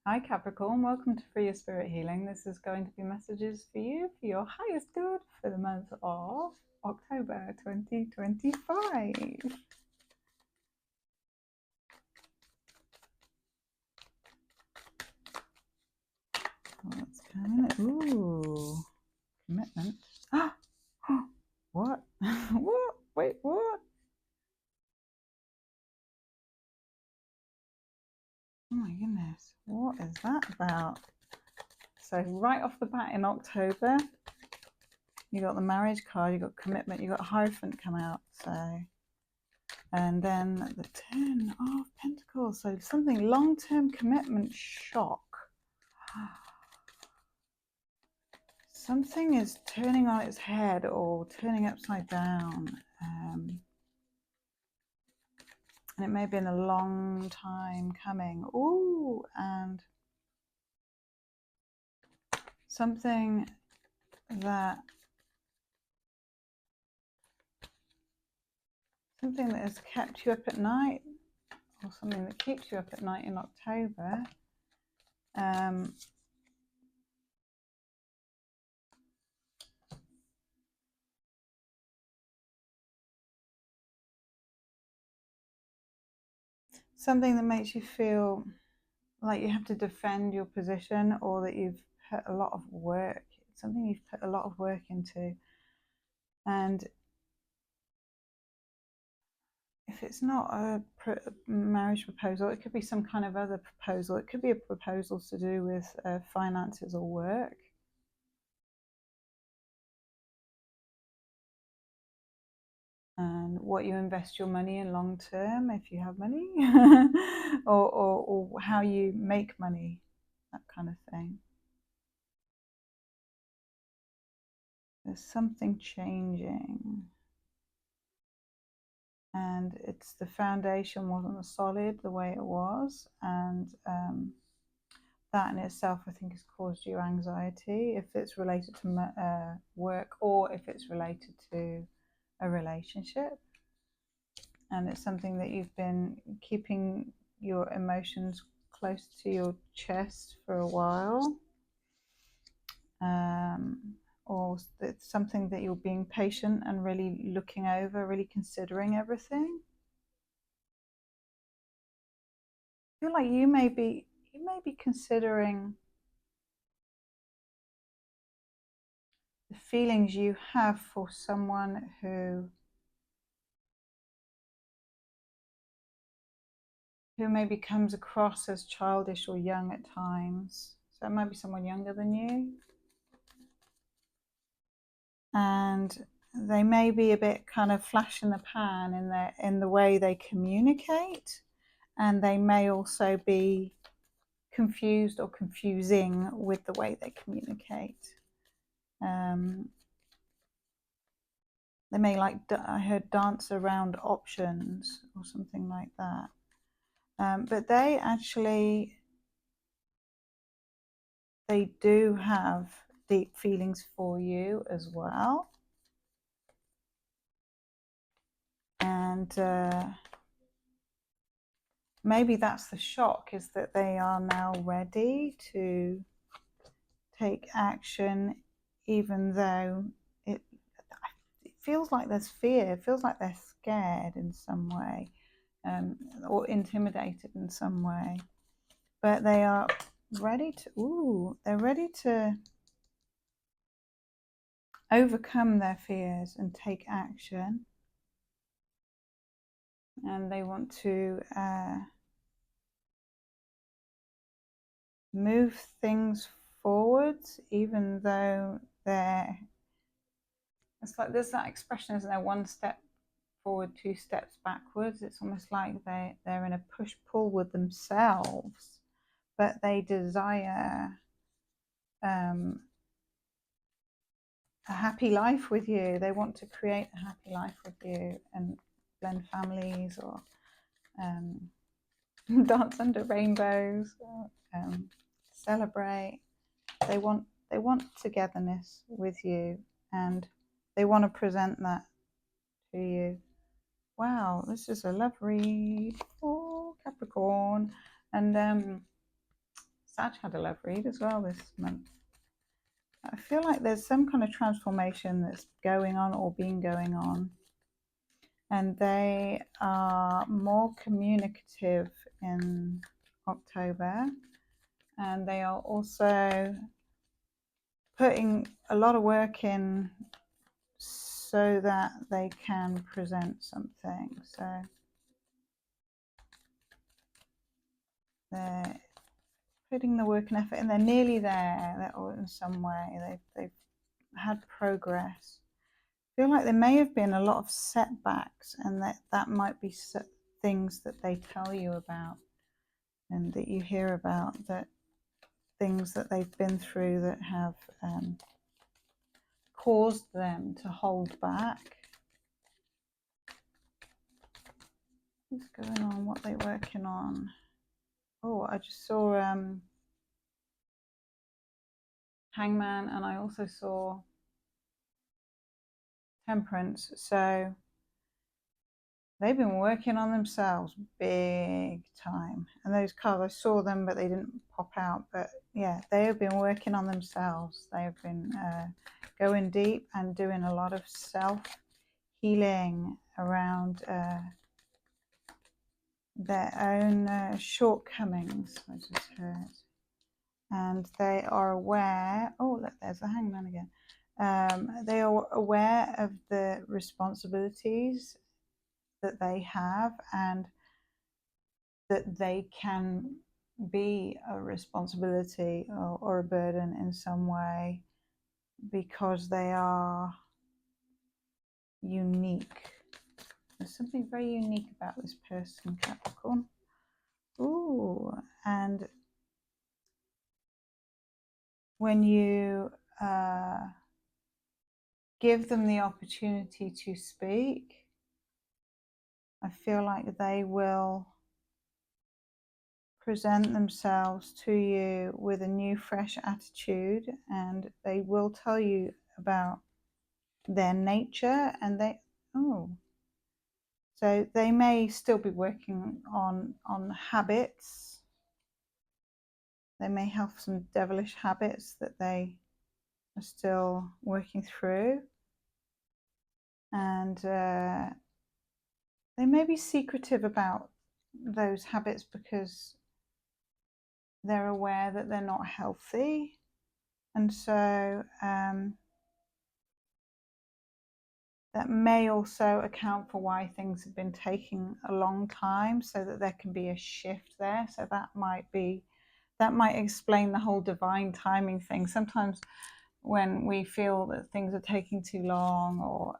Hi Capricorn, welcome to Free Your Spirit Healing. This is going to be messages for you for your highest good for the month of October 2025. What's coming? Ooh, commitment. What? What? Wait, what? Oh my goodness, what is that about? So right off the bat in October, you got the marriage card, you got commitment, you got Hierophant come out. So, and then the 10 of Pentacles. So something long-term commitment shock. Something is turning on its head or turning upside down. And it may have been a long time coming. Ooh, and something that has kept you up at night, or something that keeps you up at night in October. Something that makes you feel like you have to defend your position, or that you've put a lot of work, something you've put a lot of work into. And if it's not a marriage proposal, it could be some kind of other proposal. It could be a proposal to do with finances or work. And what you invest your money in long term, if you have money, or how you make money, that kind of thing. There's something changing. And it's the foundation wasn't solid the way it was, and that in itself I think has caused you anxiety, if it's related to work or if it's related to a relationship. And it's something that you've been keeping your emotions close to your chest for a while, or it's something that you're being patient and really looking over, really considering everything. I feel like you may be considering the feelings you have for someone who maybe comes across as childish or young at times. So it might be someone younger than you, and they may be a bit kind of flash in the pan in the way they communicate, and they may also be confused or confusing with the way they communicate. They may, like, I heard, dance around options or something like that. But they actually, they do have deep feelings for you as well. And maybe that's the shock, is that they are now ready to take action, even though it feels like there's fear, it feels like they're scared in some way, or intimidated in some way. But they are ready to, they're ready to overcome their fears and take action. And they want to move things forwards, even though it's like there's that expression, isn't there? One step forward, two steps backwards. It's almost like they're in a push-pull with themselves, but they desire a happy life with you. They want to create a happy life with you and blend families, or dance under rainbows, or celebrate. They want togetherness with you, and they want to present that to you. Wow, this is a love read for Capricorn. And Sag had a love read as well this month. I feel like there's some kind of transformation that's going on or been going on. And they are more communicative in October. And they are also putting a lot of work in so that they can present something. So they're putting the work and effort, and they're nearly there, or in some way they've had progress. I feel like there may have been a lot of setbacks, and that might be things that they tell you about and that you hear about, that things that they've been through that have caused them to hold back. What's going on? What are they working on? Oh, I just saw Hangman, and I also saw Temperance. So they've been working on themselves big time. And those cards, I saw them, but they didn't pop out. But yeah, they have been working on themselves. They have been going deep and doing a lot of self-healing around their own shortcomings, I just heard. And they are aware, oh look, there's the Hangman again. They are aware of the responsibilities that they have, and that they can be a responsibility or a burden in some way, because they are unique. There's something very unique about this person, Capricorn. Ooh, and when you give them the opportunity to speak, I feel like they will present themselves to you with a new, fresh attitude, and they will tell you about their nature, and so they may still be working on habits. They may have some devilish habits that they are still working through, and they may be secretive about those habits because they're aware that they're not healthy. And so that may also account for why things have been taking a long time, so that there can be a shift there. So that might explain the whole divine timing thing. Sometimes when we feel that things are taking too long, or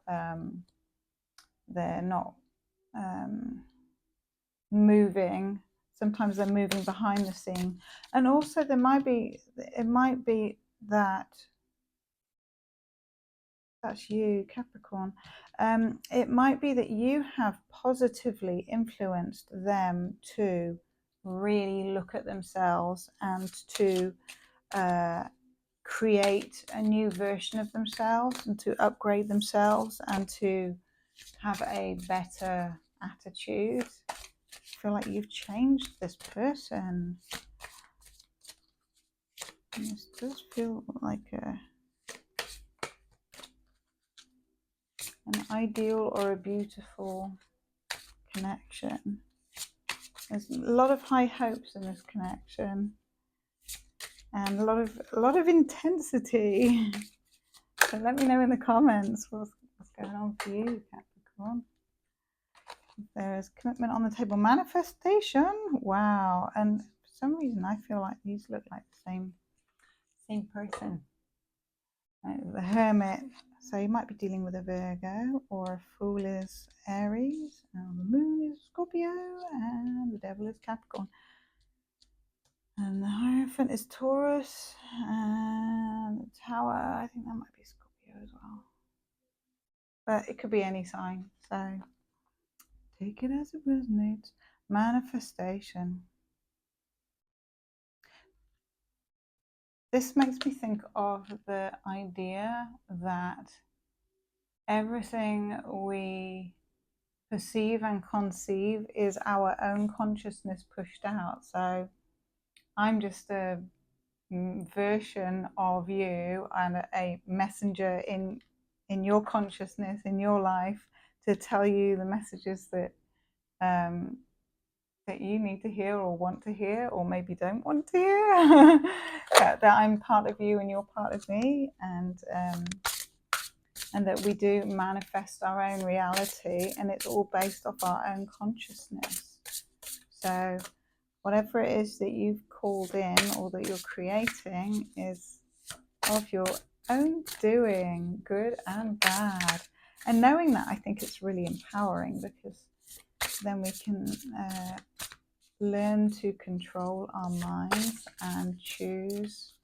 they're not moving, sometimes they're moving behind the scene. And also it might be that that's you, Capricorn. It might be that you have positively influenced them to really look at themselves and to create a new version of themselves, and to upgrade themselves, and to have a better attitude. I feel like you've changed this person. And this does feel like an ideal or a beautiful connection. There's a lot of high hopes in this connection, and a lot of intensity. So let me know in the comments what's going on for you, Capricorn. There's commitment on the table, manifestation. Wow. And for some reason I feel like these look like the same person. The Hermit. So you might be dealing with a Virgo, or a Fool is Aries, and the Moon is Scorpio, and the Devil is Capricorn. And the Hierophant is Taurus, and the Tower, I think that might be Scorpio as well. But it could be any sign, so take it as it resonates. Manifestation. This makes me think of the idea that everything we perceive and conceive is our own consciousness pushed out. So I'm just a version of you and a messenger in your consciousness, in your life, to tell you the messages that that you need to hear or want to hear, or maybe don't want to hear. that I'm part of you and you're part of me, and that we do manifest our own reality, and it's all based off our own consciousness. So whatever it is that you've called in or that you're creating is of your own doing, good and bad. And knowing that, I think it's really empowering, because then we can learn to control our minds and choose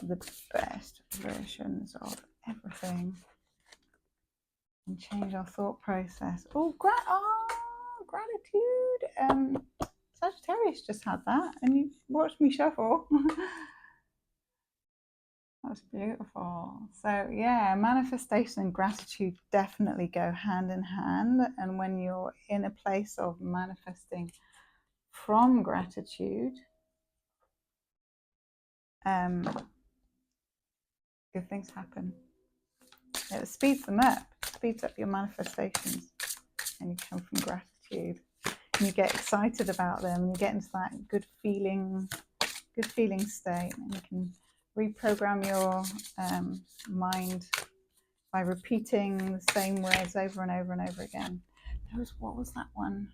the best versions of everything and change our thought process. Gratitude. Sagittarius just had that, and you watched me shuffle. That's beautiful. So yeah, manifestation and gratitude definitely go hand in hand. And when you're in a place of manifesting from gratitude, good things happen. It speeds them up, speeds up your manifestations, and you come from gratitude, and you get excited about them, and you get into that good feeling state, and you can reprogram your mind by repeating the same words over and over and over again. What was that one?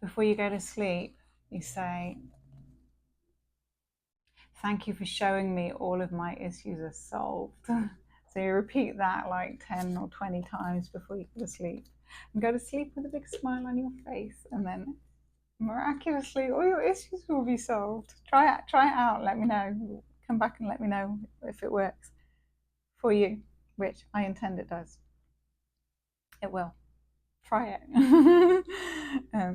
Before you go to sleep, you say, "Thank you for showing me all of my issues are solved." So you repeat that like 10 or 20 times before you go to sleep. And go to sleep with a big smile on your face, and then miraculously all your issues will be solved. Try it out, let me know. Come back and let me know if it works for you, which I intend it does. It will. Try it.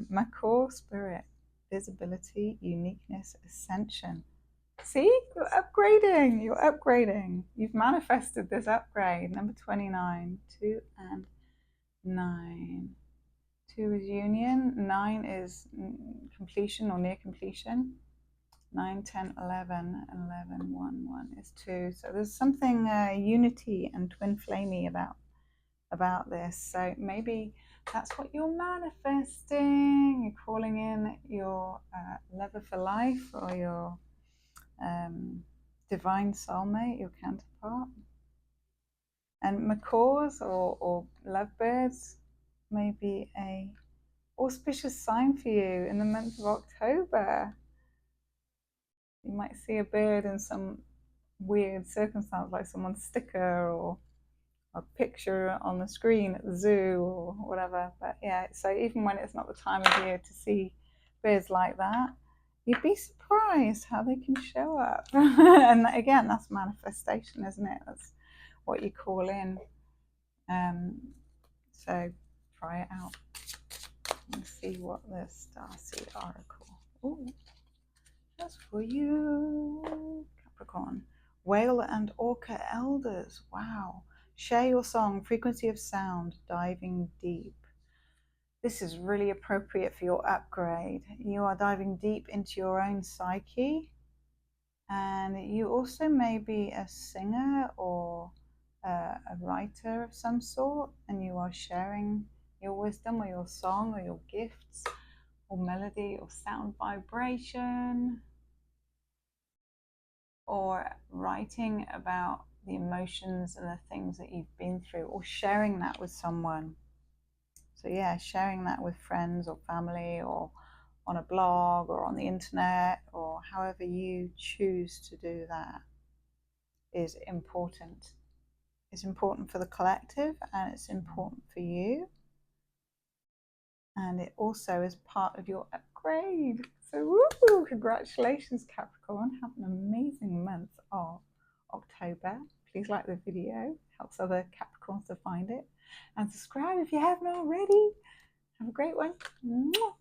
My core spirit, visibility, uniqueness, ascension. See, you're upgrading. You've manifested this upgrade. Number 29, 2 and 9. 2 is union, 9 is completion or near completion. 9, 10, 11, 11, 1, 1 is 2. So there's something unity and twin flamey about this. So maybe that's what you're manifesting. You're calling in your lover for life, or your divine soulmate, your counterpart. And macaws or lovebirds may be a auspicious sign for you in the month of October. You might see a bird in some weird circumstance, like someone's sticker or a picture on the screen at the zoo or whatever. But yeah, so even when it's not the time of year to see birds like that, you'd be surprised how they can show up. And again, that's manifestation, isn't it? That's what you call in. So try it out and see what the Starseed Oracle. Ooh, that's for you, Capricorn. Whale and Orca Elders. Wow. Share your song, frequency of sound, diving deep. This is really appropriate for your upgrade. You are diving deep into your own psyche, and you also may be a singer or a writer of some sort, and you are sharing your wisdom or your song or your gifts or melody or sound vibration, or writing about the emotions and the things that you've been through, or sharing that with someone. So yeah, sharing that with friends or family, or on a blog or on the internet, or however you choose to do that, is important. It's important for the collective, and it's important for you, and it also is part of your upgrade. So woo, congratulations, Capricorn. Have an amazing month of October. Please like the video, helps other Capricorns to find it, and subscribe if you haven't already. Have a great one. Mwah.